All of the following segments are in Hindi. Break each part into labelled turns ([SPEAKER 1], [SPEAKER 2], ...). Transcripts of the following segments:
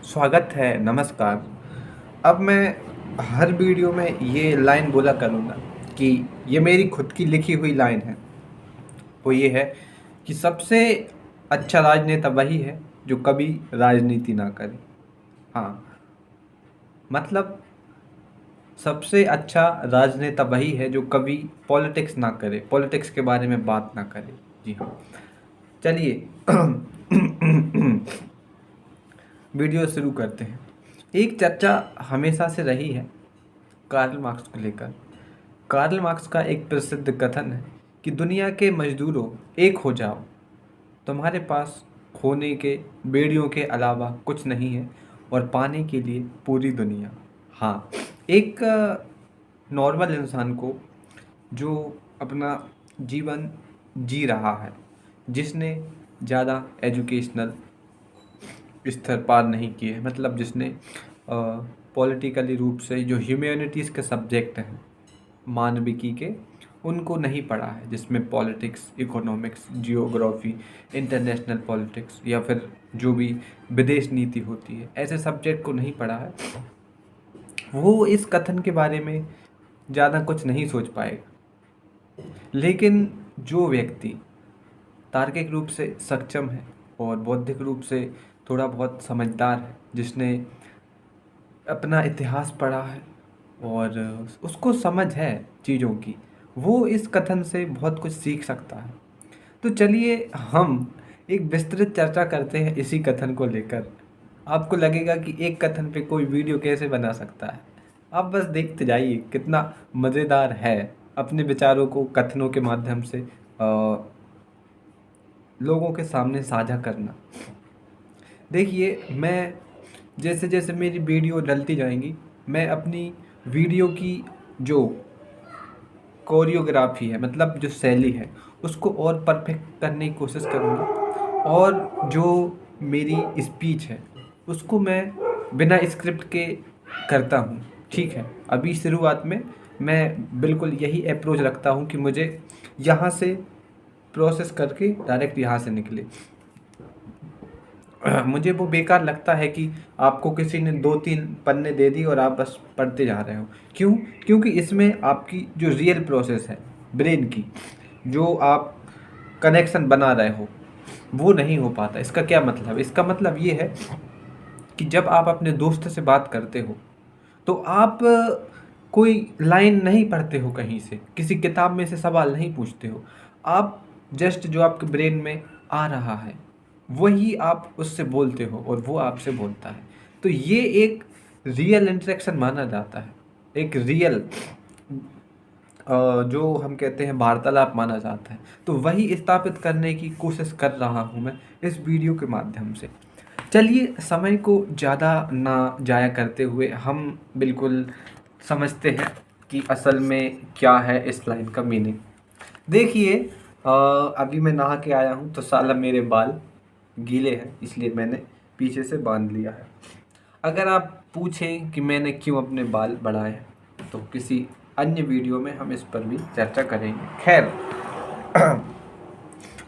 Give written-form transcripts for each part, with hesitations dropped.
[SPEAKER 1] स्वागत है, नमस्कार। अब मैं हर वीडियो में ये लाइन बोला करूँगा कि ये मेरी खुद की लिखी हुई लाइन है। वो ये है कि सबसे अच्छा राजनेता वही है जो कभी राजनीति ना करे। हाँ, मतलब सबसे अच्छा राजनेता वही है जो कभी पॉलिटिक्स ना करे, पॉलिटिक्स के बारे में बात ना करे। जी हाँ, चलिए वीडियो शुरू करते हैं। एक चर्चा हमेशा से रही है कार्ल मार्क्स को लेकर। कार्ल मार्क्स का एक प्रसिद्ध कथन है कि दुनिया के मजदूरों, एक हो जाओ, तुम्हारे पास खोने के बेड़ियों के अलावा कुछ नहीं है और पाने के लिए पूरी दुनिया। हाँ, एक नॉर्मल इंसान को जो अपना जीवन जी रहा है, जिसने ज़्यादा एजुकेशनल स्तर पार नहीं किए, मतलब जिसने पॉलिटिकली रूप से जो ह्यूमैनिटीज़ के सब्जेक्ट हैं मानविकी के, उनको नहीं पढ़ा है, जिसमें politics, economics, geography, international politics या फिर जो भी विदेश नीति होती है, ऐसे सब्जेक्ट को नहीं पढ़ा है, वो इस कथन के बारे में ज़्यादा कुछ नहीं सोच पाएगा। लेकिन जो व्यक्ति तार्किक रूप से सक्षम है और बौद्धिक रूप से थोड़ा बहुत समझदार है, जिसने अपना इतिहास पढ़ा है और उसको समझ है चीज़ों की, वो इस कथन से बहुत कुछ सीख सकता है। तो चलिए हम एक विस्तृत चर्चा करते हैं इसी कथन को लेकर। आपको लगेगा कि एक कथन पे कोई वीडियो कैसे बना सकता है। आप बस देखते जाइए कितना मज़ेदार है अपने विचारों को कथनों के माध्यम से लोगों के सामने साझा करना। देखिए, मैं जैसे जैसे मेरी वीडियो डलती जाएंगी, मैं अपनी वीडियो की जो कोरियोग्राफी है, मतलब जो शैली है, उसको और परफेक्ट करने की कोशिश करूँगा। और जो मेरी स्पीच है, उसको मैं बिना स्क्रिप्ट के करता हूँ। ठीक है, अभी शुरुआत में मैं बिल्कुल यही अप्रोच रखता हूँ कि मुझे यहाँ से प्रोसेस करके डायरेक्ट यहाँ से निकले। मुझे वो बेकार लगता है कि आपको किसी ने 2-3 पन्ने दे दी और आप बस पढ़ते जा रहे हो। क्यों? क्योंकि इसमें आपकी जो रियल प्रोसेस है ब्रेन की, जो आप कनेक्शन बना रहे हो, वो नहीं हो पाता। इसका क्या मतलब? इसका मतलब ये है कि जब आप अपने दोस्त से बात करते हो, तो आप कोई लाइन नहीं पढ़ते हो कहीं से, किसी किताब में से सवाल नहीं पूछते हो। आप जस्ट जो आपके ब्रेन में आ रहा है, वही आप उससे बोलते हो और वो आपसे बोलता है। तो ये एक रियल इंटरेक्शन माना जाता है, एक रियल जो हम कहते हैं वार्तालाप माना जाता है। तो वही स्थापित करने की कोशिश कर रहा हूँ मैं इस वीडियो के माध्यम से। चलिए, समय को ज़्यादा ना जाया करते हुए हम बिल्कुल समझते हैं कि असल में क्या है इस लाइन का मीनिंग। देखिए, अभी मैं नहा के आया हूँ तो साला मेरे बाल गीले हैं, इसलिए मैंने पीछे से बांध लिया है। अगर आप पूछें कि मैंने क्यों अपने बाल बढ़ाए, तो किसी अन्य वीडियो में हम इस पर भी चर्चा करेंगे। खैर,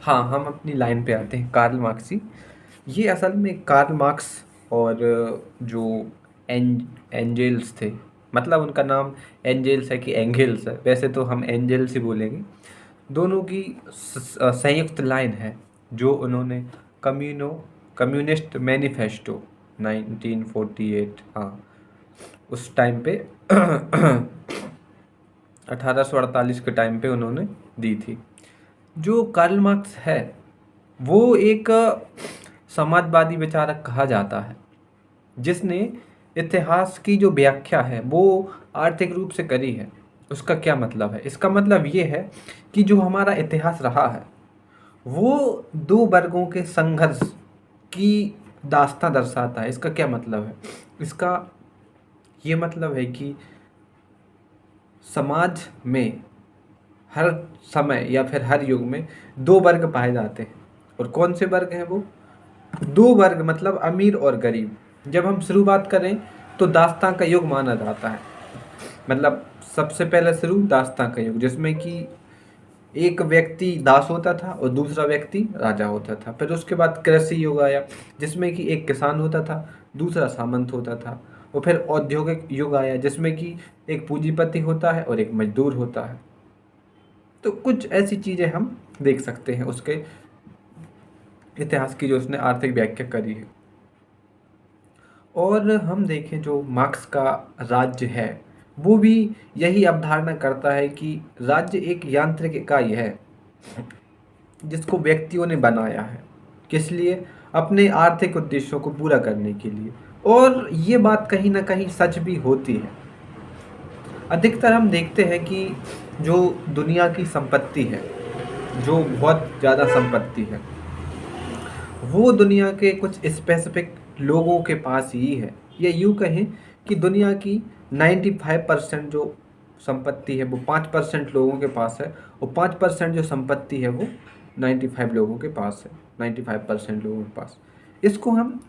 [SPEAKER 1] हाँ, हम अपनी लाइन पे आते हैं। कार्ल मार्क्स ही ये असल में कार्ल मार्क्स और जो एंजेल्स थे, मतलब उनका नाम एंजेल्स है कि एंगेल्स है, वैसे तो हम एंजेल्स ही बोलेंगे। दोनों की संयुक्त लाइन है जो उन्होंने कम्युनिस्ट मैनिफेस्टो 1948, हाँ, उस टाइम पे 1848 के टाइम पे उन्होंने दी थी। जो कार्ल मार्क्स है, वो एक समाजवादी विचारक कहा जाता है, जिसने इतिहास की जो व्याख्या है वो आर्थिक रूप से करी है। उसका क्या मतलब है? इसका मतलब ये है कि जो हमारा इतिहास रहा है, वो दो वर्गों के संघर्ष की दास्तां दर्शाता है। इसका क्या मतलब है? इसका ये मतलब है कि समाज में हर समय या फिर हर युग में दो वर्ग पाए जाते हैं। और कौन से वर्ग हैं वो? दो वर्ग, मतलब अमीर और गरीब। जब हम शुरुआत करें तो दास्तां का युग माना जाता है, मतलब सबसे पहले शुरू दास्तां का युग, जिसमें कि एक व्यक्ति दास होता था और दूसरा व्यक्ति राजा होता था। फिर उसके बाद कृषि युग आया, जिसमें कि एक किसान होता था, दूसरा सामंत होता था। और फिर औद्योगिक युग आया, जिसमें कि एक पूंजीपति होता है और एक मजदूर होता है। तो कुछ ऐसी चीज़ें हम देख सकते हैं उसके इतिहास की, जो उसने आर्थिक व्याख्या करी है। और हम देखें जो मार्क्स का राज्य है, वो भी यही अवधारणा करता है कि राज्य एक यांत्रिक इकाई है जिसको व्यक्तियों ने बनाया है। किस लिए? अपने आर्थिक उद्देश्यों को पूरा करने के लिए। और ये बात कहीं ना कहीं सच भी होती है। अधिकतर हम देखते हैं कि जो दुनिया की संपत्ति है, जो बहुत ज़्यादा संपत्ति है, वो दुनिया के कुछ स्पेसिफिक लोगों के पास ही है। या यूँ कहें कि दुनिया की 95% जो संपत्ति है वो 5% लोगों के पास है, और 5% जो संपत्ति है वो 95 लोगों के पास है, 95% लोगों के पास। इसको हम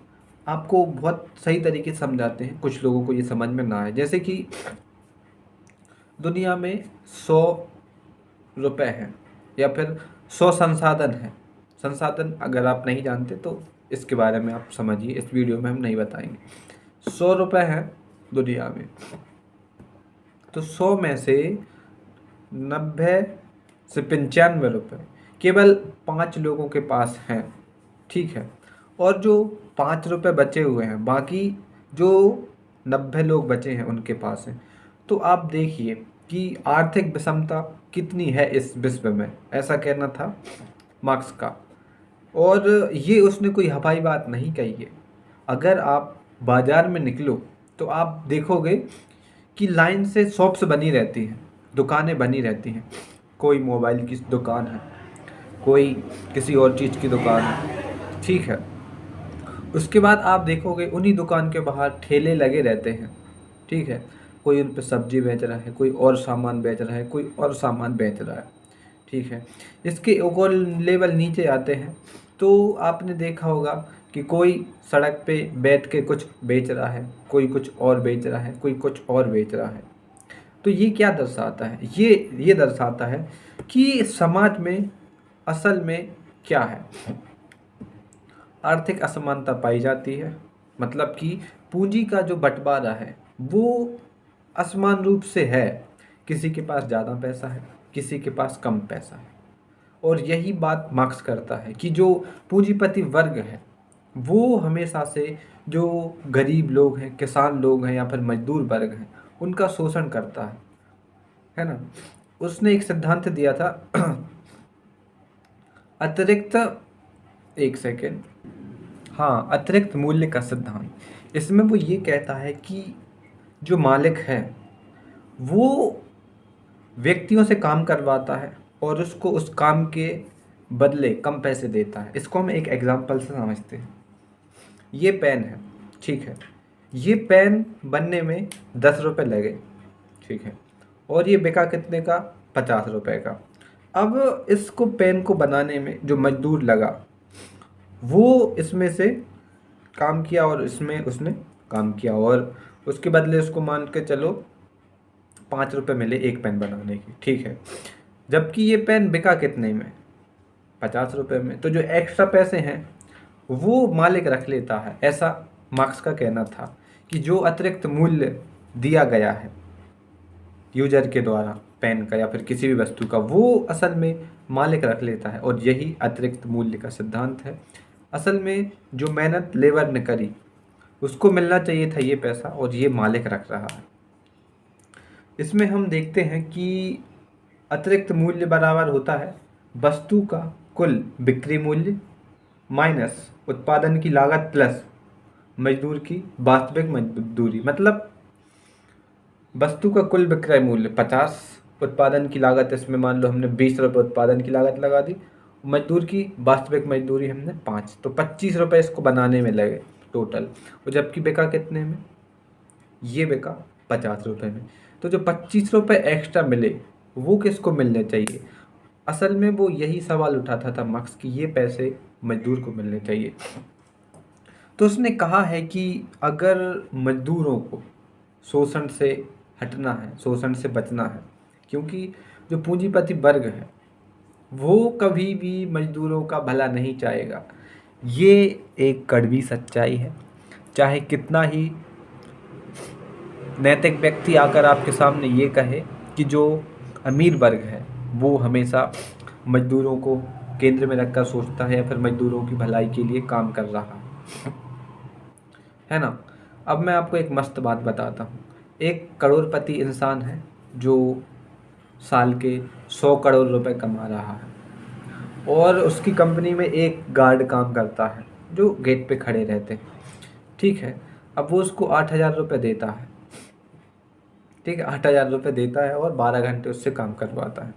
[SPEAKER 1] आपको बहुत सही तरीके से समझाते हैं, कुछ लोगों को ये समझ में ना आए। जैसे कि दुनिया में 100 रुपए हैं, या फिर 100 संसाधन हैं। संसाधन अगर आप नहीं जानते तो इसके बारे में आप समझिए, इस वीडियो में हम नहीं बताएंगे। 100 रुपए हैं दुनिया में, तो 100 में से 90 से 95 रुपये केवल 5 लोगों के पास हैं, ठीक है। और जो 5 रुपये बचे हुए हैं, बाकी जो 90 लोग बचे हैं उनके पास हैं। तो आप देखिए कि आर्थिक विषमता कितनी है इस विश्व में, ऐसा कहना था मार्क्स का। और ये उसने कोई हवाई बात नहीं कही है। अगर आप बाज़ार में निकलो तो आप देखोगे कि लाइन से शॉप्स बनी रहती हैं, दुकानें बनी रहती हैं। कोई मोबाइल की दुकान है, कोई किसी और चीज़ की दुकान है, ठीक है। उसके बाद आप देखोगे उन्हीं दुकान के बाहर ठेले लगे रहते हैं, ठीक है। कोई उन पे सब्जी बेच रहा है, कोई और सामान बेच रहा है, कोई और सामान बेच रहा है, ठीक है। इसके एक और लेवल नीचे आते हैं तो आपने देखा होगा कि कोई सड़क पे बैठ के कुछ बेच रहा है, कोई कुछ और बेच रहा है, कोई कुछ और बेच रहा है। तो ये क्या दर्शाता है? ये दर्शाता है कि समाज में असल में क्या है, आर्थिक असमानता पाई जाती है। मतलब कि पूंजी का जो बंटवारा है वो असमान रूप से है। किसी के पास ज़्यादा पैसा है, किसी के पास कम पैसा है। और यही बात मार्क्स करता है कि जो पूंजीपति वर्ग है वो हमेशा से जो गरीब लोग हैं, किसान लोग हैं, या फिर मजदूर वर्ग हैं, उनका शोषण करता है ना। उसने एक सिद्धांत दिया था अतिरिक्त, एक सेकेंड, हाँ, अतिरिक्त मूल्य का सिद्धांत। इसमें वो ये कहता है कि जो मालिक है वो व्यक्तियों से काम करवाता है और उसको उस काम के बदले कम पैसे देता है। इसको हम एक एग्जांपल से समझते हैं। ये पेन है, ठीक है। ये पेन बनने में 10 रुपये लगे, ठीक है। और ये बिका कितने का? 50 रुपये का। अब इसको पेन को बनाने में जो मजदूर लगा वो इसमें से काम किया और इसमें उसने काम किया, और उसके बदले उसको मान के चलो 5 रुपये मिले एक पेन बनाने की, ठीक है। जबकि ये पेन बिका कितने में? 50 रुपये में। तो जो एक्स्ट्रा पैसे हैं वो मालिक रख लेता है। ऐसा मार्क्स का कहना था कि जो अतिरिक्त मूल्य दिया गया है यूजर के द्वारा पेन का या फिर किसी भी वस्तु का, वो असल में मालिक रख लेता है। और यही अतिरिक्त मूल्य का सिद्धांत है। असल में जो मेहनत लेबर ने करी उसको मिलना चाहिए था ये पैसा, और ये मालिक रख रहा है। इसमें हम देखते हैं कि अतिरिक्त मूल्य बराबर होता है वस्तु का कुल बिक्री मूल्य माइनस उत्पादन की लागत प्लस मजदूर की वास्तविक मजदूरी। मतलब वस्तु का कुल विक्रय मूल्य 50, उत्पादन की लागत इसमें मान लो हमने 20 रुपये उत्पादन की लागत लगा दी, मजदूर की वास्तविक मजदूरी हमने 5, तो 25 रुपये इसको बनाने में लगे टोटल। और जबकि बिका कितने में? ये बिका 50 रुपये में। तो जो 25 रुपये एक्स्ट्रा मिले वो किसको मिलने चाहिए? असल में वो यही सवाल उठाता था मार्क्स कि ये पैसे मजदूर को मिलने चाहिए। तो उसने कहा है कि अगर मजदूरों को शोषण से हटना है, शोषण से बचना है, क्योंकि जो पूंजीपति वर्ग है वो कभी भी मजदूरों का भला नहीं चाहेगा। ये एक कड़वी सच्चाई है। चाहे कितना ही नैतिक व्यक्ति आकर आपके सामने ये कहे कि जो अमीर वर्ग है वो हमेशा मजदूरों को केंद्र में रखकर सोचता है या फिर मजदूरों की भलाई के लिए काम कर रहा है ना। अब मैं आपको एक मस्त बात बताता हूँ। एक करोड़पति इंसान है जो साल के 100 करोड़ रुपए कमा रहा है, और उसकी कंपनी में एक गार्ड काम करता है जो गेट पे खड़े रहते हैं। ठीक है, अब वो उसको 8,000 रुपये देता है। ठीक है, 8,000 रुपये देता है और 12 घंटे उससे काम करवाता है।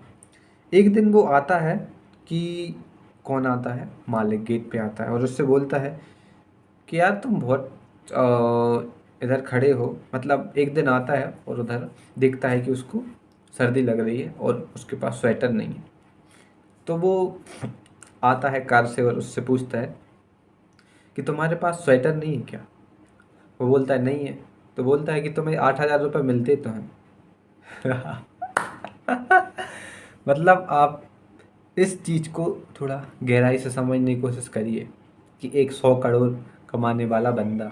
[SPEAKER 1] एक दिन वो आता है कि कौन आता है, मालिक गेट पे आता है और उससे बोलता है कि यार तुम बहुत इधर खड़े हो। मतलब एक दिन आता है और उधर देखता है कि उसको सर्दी लग रही है और उसके पास स्वेटर नहीं है। तो वो आता है कार से और उससे पूछता है कि तुम्हारे पास स्वेटर नहीं है क्या। वो बोलता है नहीं है। तो बोलता है कि तुम्हें 8,000 रुपये मिलते तो हैं। मतलब आप इस चीज़ को थोड़ा गहराई से समझने की कोशिश करिए कि एक 100 करोड़ कमाने वाला बंदा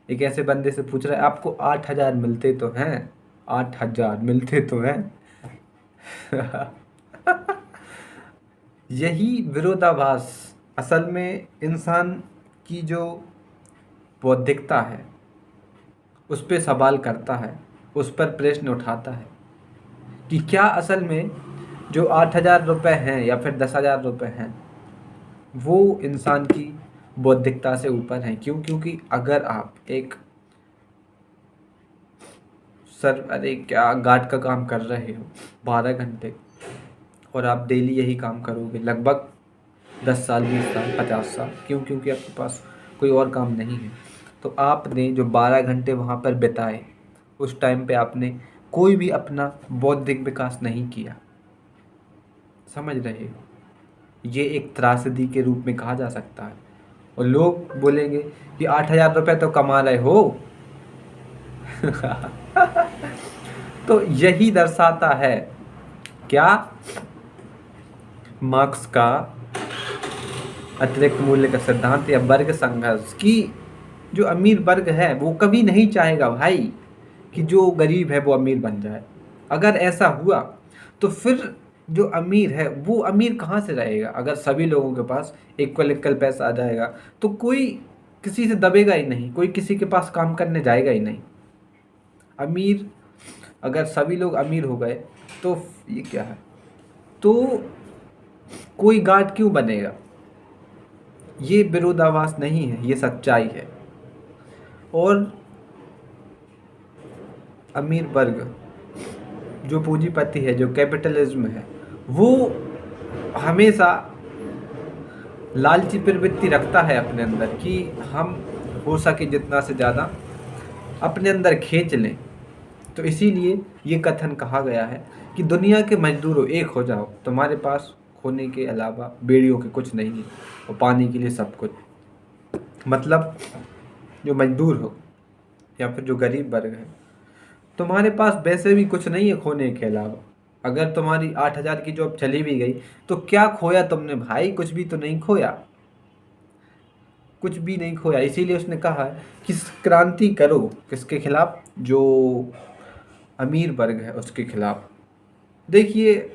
[SPEAKER 1] एक ऐसे बंदे से पूछ रहा है आपको 8,000 मिलते तो हैं, 8,000 मिलते तो हैं। यही विरोधाभास असल में इंसान की जो बौद्धिकता है उस पर सवाल करता है, उस पर प्रश्न उठाता है कि क्या असल में जो 8,000 रुपये हैं या फिर 10,000 रुपये हैं वो इंसान की बौद्धिकता से ऊपर हैं। क्यों? क्योंकि अगर आप एक अरे क्या गार्ड का काम कर रहे हो 12 घंटे और आप डेली यही काम करोगे लगभग 10 साल, 20 साल, 50 साल, क्यों? क्योंकि आपके पास कोई और काम नहीं है। तो आपने जो 12 घंटे वहाँ पर बिताए उस टाइम पे आपने कोई भी अपना बौद्धिक विकास नहीं किया। समझ रहे हो? ये एक त्रासदी के रूप में कहा जा सकता है। और लोग बोलेंगे कि 8,000 रुपये तो कमा रहे हो। तो यही दर्शाता है क्या, मार्क्स का अतिरिक्त मूल्य का सिद्धांत या वर्ग संघर्ष की जो अमीर वर्ग है वो कभी नहीं चाहेगा भाई कि जो गरीब है वो अमीर बन जाए। अगर ऐसा हुआ तो फिर जो अमीर है वो अमीर कहाँ से रहेगा? अगर सभी लोगों के पास इक्वल इक्वल पैसा आ जाएगा तो कोई किसी से दबेगा ही नहीं, कोई किसी के पास काम करने जाएगा ही नहीं। अमीर अगर सभी लोग अमीर हो गए तो ये क्या है, तो कोई गार्ड क्यों बनेगा? ये विरोधाभास नहीं है, ये सच्चाई है। और अमीर वर्ग जो पूंजीपति है, जो कैपिटलिज्म है, वो हमेशा लालची प्रवृत्ति रखता है अपने अंदर कि हम हो सके जितना से ज़्यादा अपने अंदर खींच लें। तो इसीलिए ये कथन कहा गया है कि दुनिया के मजदूरों एक हो जाओ, तुम्हारे पास खोने के अलावा बेड़ियों के कुछ नहीं है और पानी के लिए सब कुछ। मतलब जो मजदूर हो या फिर जो गरीब वर्ग है, तुम्हारे पास वैसे भी कुछ नहीं है खोने के अलावा। अगर तुम्हारी 8,000 की जॉब चली भी गई तो क्या खोया तुमने भाई? कुछ भी तो नहीं खोया, कुछ भी नहीं खोया। इसीलिए उसने कहा कि क्रांति करो। किसके खिलाफ? जो अमीर वर्ग है उसके खिलाफ। देखिए,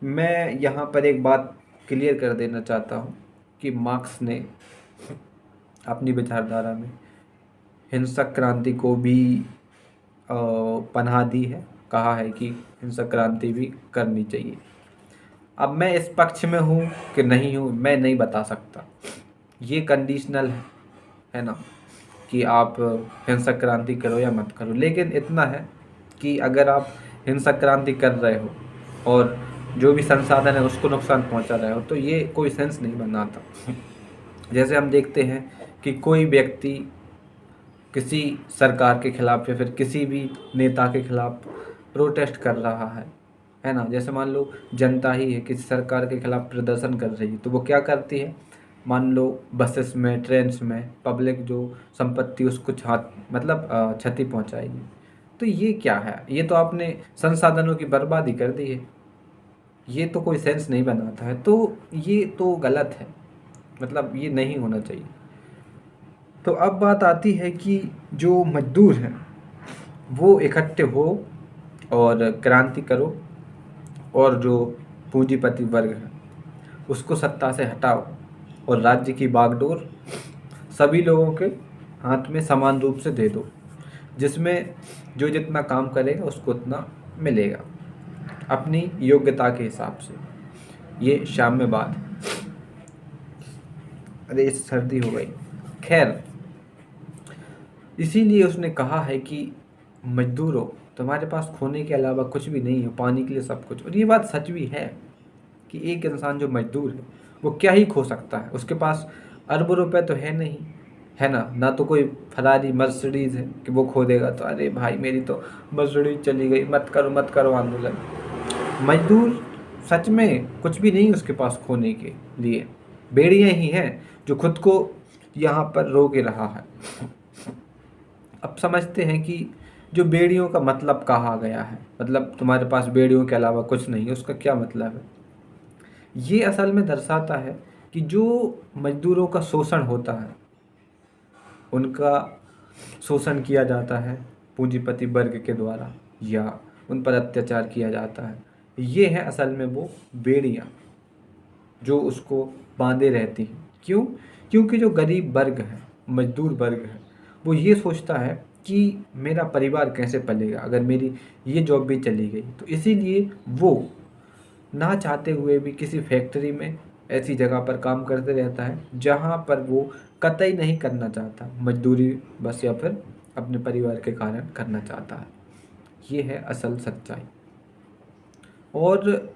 [SPEAKER 1] मैं यहाँ पर एक बात क्लियर कर देना चाहता हूँ कि मार्क्स ने अपनी विचारधारा में हिंसक क्रांति को भी पनाह दी है। कहा है कि हिंसक क्रांति भी करनी चाहिए। अब मैं इस पक्ष में हूँ कि नहीं हूँ मैं नहीं बता सकता, ये कंडीशनल है ना कि आप हिंसक क्रांति करो या मत करो। लेकिन इतना है कि अगर आप हिंसक क्रांति कर रहे हो और जो भी संसाधन है उसको नुकसान पहुंचा रहे हो तो ये कोई सेंस नहीं बनाता। जैसे हम देखते हैं कि कोई व्यक्ति किसी सरकार के खिलाफ या फिर किसी भी नेता के खिलाफ प्रोटेस्ट कर रहा है ना। जैसे मान लो जनता ही है किसी सरकार के खिलाफ प्रदर्शन कर रही है तो वो क्या करती है, मान लो बसेस में, ट्रेन्स में पब्लिक जो संपत्ति उसको क्षति पहुंचाएगी। तो ये क्या है? ये तो आपने संसाधनों की बर्बादी कर दी है। ये तो कोई सेंस नहीं बनाता है। तो ये तो गलत है, मतलब ये नहीं होना चाहिए। तो अब बात आती है कि जो मजदूर हैं वो इकट्ठे हो और क्रांति करो, और जो पूंजीपति वर्ग है उसको सत्ता से हटाओ, और राज्य की बागडोर सभी लोगों के हाथ में समान रूप से दे दो, जिसमें जो जितना काम करेगा उसको उतना मिलेगा अपनी योग्यता के हिसाब से। ये शाम में बात है। अरे सर्दी हो गई। खैर, इसीलिए उसने कहा है कि मजदूरों, तुम्हारे पास खोने के अलावा कुछ भी नहीं है, पानी के लिए सब कुछ। और ये बात सच भी है कि एक इंसान जो मजदूर है वो क्या ही खो सकता है। उसके पास अरबों रुपए तो है नहीं, है ना, ना तो कोई फरारी मर्सिडीज है कि वो खो देगा तो अरे भाई मेरी तो मर्सिडीज चली गई, मत करो आंदोलन। मजदूर सच में कुछ भी नहीं उसके पास खोने के लिए, बेड़ियां ही हैं जो खुद को यहाँ पर रोके रहा है। अब समझते हैं कि जो बेड़ियों का मतलब कहा गया है, मतलब तुम्हारे पास बेड़ियों के अलावा कुछ नहीं है, उसका क्या मतलब है। ये असल में दर्शाता है कि जो मजदूरों का शोषण होता है, उनका शोषण किया जाता है पूंजीपति वर्ग के द्वारा, या उन पर अत्याचार किया जाता है। ये है असल में वो बेड़ियाँ जो उसको बांधे रहती हैं। क्यों? क्योंकि जो गरीब वर्ग है, मजदूर वर्ग है, वो ये सोचता है कि मेरा परिवार कैसे पलेगा अगर मेरी ये जॉब भी चली गई। तो इसीलिए वो ना चाहते हुए भी किसी फैक्ट्री में ऐसी जगह पर काम करते रहता है जहाँ पर वो कतई नहीं करना चाहता, मजदूरी बस या फिर अपने परिवार के कारण करना चाहता है। ये है असल सच्चाई। और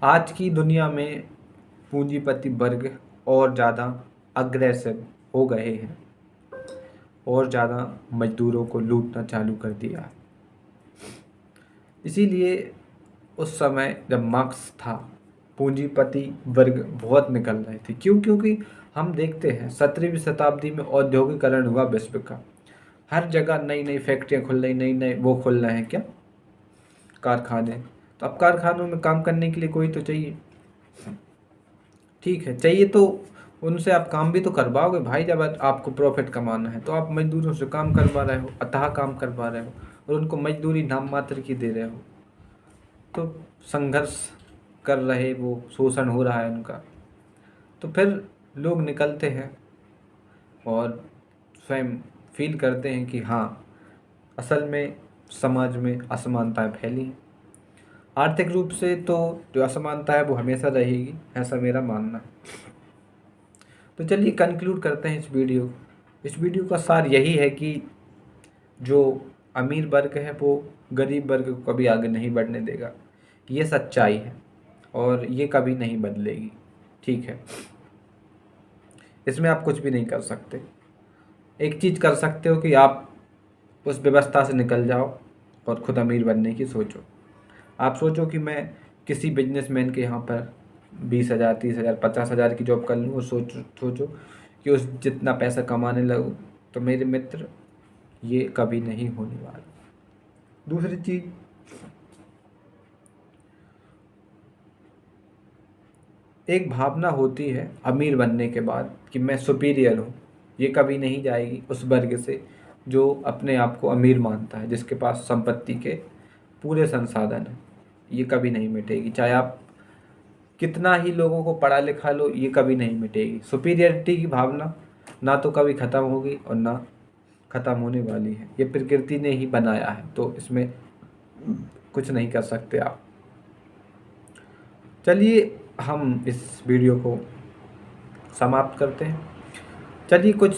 [SPEAKER 1] आज की दुनिया में पूंजीपति वर्ग और ज़्यादा अग्रेसिव हो गए हैं और ज़्यादा मजदूरों को लूटना चालू कर दिया है। इसीलिए उस समय जब मार्क्स था, पूंजीपति वर्ग बहुत निकल रहे थे। क्यों? क्योंकि हम देखते हैं 17वीं शताब्दी में औद्योगिकरण हुआ विश्व का। हर जगह नई नई फैक्ट्रियाँ खुल रही, नई नई वो खुल रहे हैं क्या, कारखाने। तो अब कारखानों में काम करने के लिए कोई तो चाहिए। ठीक है, चाहिए तो उनसे आप काम भी तो करवाओगे भाई। जब आपको प्रॉफिट कमाना है तो आप मजदूरों से काम करवा रहे हो, अथाह काम करवा रहे हो, और उनको मजदूरी नाम मात्र की दे रहे हो। तो संघर्ष कर रहे, वो शोषण हो रहा है उनका। तो फिर लोग निकलते हैं और स्वयं फील करते हैं कि हाँ, असल में समाज में असमानताएं फैली हैं। आर्थिक रूप से तो जो असमानता है वो हमेशा रहेगी, ऐसा मेरा मानना है। तो चलिए कंक्लूड करते हैं इस वीडियो का सार यही है कि जो अमीर वर्ग है वो गरीब वर्ग को कभी आगे नहीं बढ़ने देगा। ये सच्चाई है और ये कभी नहीं बदलेगी। ठीक है, इसमें आप कुछ भी नहीं कर सकते। एक चीज़ कर सकते हो कि आप उस व्यवस्था से निकल जाओ और खुद अमीर बनने की सोचो। आप सोचो कि मैं किसी बिजनेसमैन के यहाँ पर 20,000, 30,000, 50,000 की जॉब कर लूँ, और सोचो कि उस जितना पैसा कमाने लगूँ। तो मेरे मित्र, ये कभी नहीं होने वाला। दूसरी चीज़, एक भावना होती है अमीर बनने के बाद कि मैं सुपीरियर हूँ, ये कभी नहीं जाएगी उस वर्ग से जो अपने आप को अमीर मानता है, जिसके पास संपत्ति के पूरे संसाधन हैं। ये कभी नहीं मिटेगी, चाहे आप कितना ही लोगों को पढ़ा लिखा लो, ये कभी नहीं मिटेगी। सुपीरियरिटी की भावना ना तो कभी ख़त्म होगी और ना ख़त्म होने वाली है। ये प्रकृति ने ही बनाया है, तो इसमें कुछ नहीं कर सकते आप। चलिए हम इस वीडियो को समाप्त करते हैं। चलिए कुछ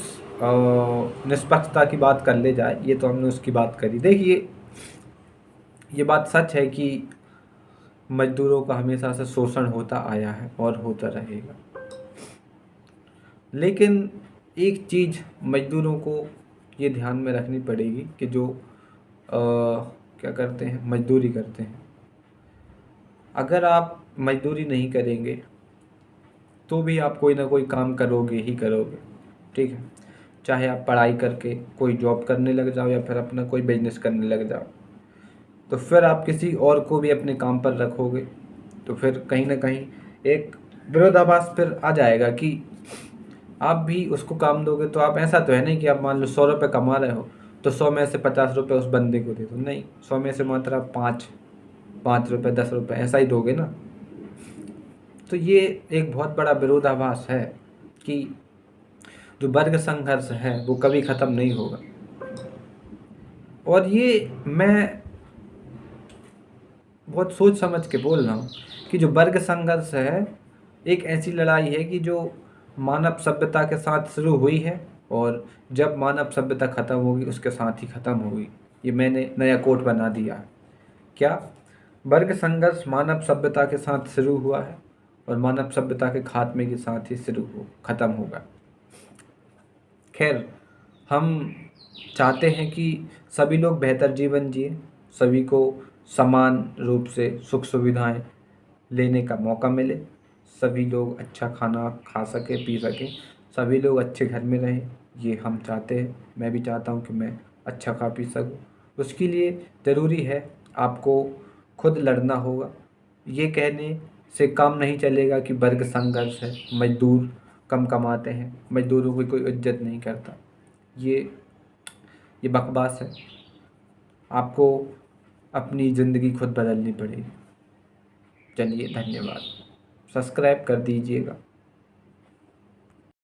[SPEAKER 1] निष्पक्षता की बात कर ले जाए। ये तो हमने उसकी बात करी। देखिए, ये बात सच है कि मजदूरों का हमेशा से शोषण होता आया है और होता रहेगा। लेकिन एक चीज़ मजदूरों को ये ध्यान में रखनी पड़ेगी कि जो क्या करते हैं, मजदूरी करते हैं, अगर आप मजदूरी नहीं करेंगे तो भी आप कोई ना कोई काम करोगे ही करोगे। ठीक है, चाहे आप पढ़ाई करके कोई जॉब करने लग जाओ या फिर अपना कोई बिजनेस करने लग जाओ, तो फिर आप किसी और को भी अपने काम पर रखोगे तो फिर कहीं ना कहीं एक विरोधाभास फिर आ जाएगा कि आप भी उसको काम दोगे। तो आप, ऐसा तो है नहीं कि आप मान लो 100 रुपये कमा रहे हो तो 100 में से 50 रुपये उस बंदे को दे दो, नहीं, 100 में से मात्र आप 5 5 रुपये 10 रुपये ऐसा ही दोगे ना। तो ये एक बहुत बड़ा विरोधाभास है कि जो वर्ग संघर्ष है वो कभी ख़त्म नहीं होगा। और ये मैं बहुत सोच समझ के बोल रहा हूँ कि जो वर्ग संघर्ष है एक ऐसी लड़ाई है कि जो मानव सभ्यता के साथ शुरू हुई है और जब मानव सभ्यता ख़त्म होगी उसके साथ ही ख़त्म होगी। ये मैंने नया कोट बना दिया है। क्या? वर्ग संघर्ष मानव सभ्यता के साथ शुरू हुआ है और मानव सभ्यता के खात्मे के साथ ही ख़त्म होगा। खैर, हम चाहते हैं कि सभी लोग बेहतर जीवन जिए, सभी को समान रूप से सुख सुविधाएं लेने का मौका मिले, सभी लोग अच्छा खाना खा सके पी सकें, सभी लोग अच्छे घर में रहें, ये हम चाहते हैं। मैं भी चाहता हूँ कि मैं अच्छा खा पी सकूँ। उसके लिए ज़रूरी है आपको खुद लड़ना होगा। ये कहने से काम नहीं चलेगा कि वर्ग संघर्ष है, मज़दूर कम कमाते हैं, मज़दूरों की कोई इज्जत नहीं करता। ये ये बकवास है। आपको अपनी ज़िंदगी खुद बदलनी पड़ेगी। चलिए, धन्यवाद। सब्सक्राइब कर दीजिएगा।